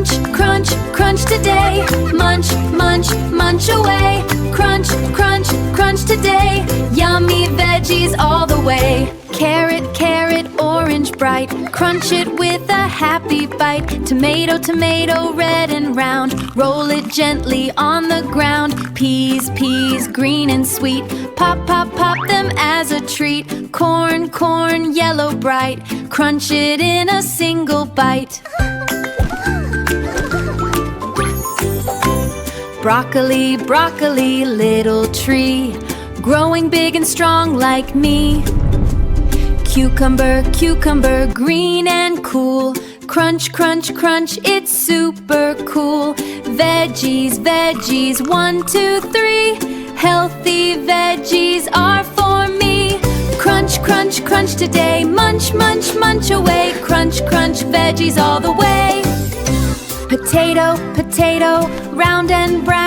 Crunch, crunch, crunch today. Munch, munch, munch away. Crunch, crunch, crunch today. Yummy veggies all the way. Carrot, carrot, orange bright. Crunch it with a happy bite. Tomato, tomato, red and round. Roll it gently on the ground. Peas, peas, green and sweet. Pop, pop, pop them as a treat. Corn, corn, yellow bright. Crunch it in a single bite. Broccoli, broccoli, little tree, growing big and strong like me. Cucumber, cucumber, green and cool. Crunch, crunch, crunch, it's super cool. Veggies, veggies, 1, 2, 3. Healthy veggies are for me. Crunch, crunch, crunch today. Munch, munch, munch away. Crunch, crunch, veggies all the way. Potato, potato, round and brown.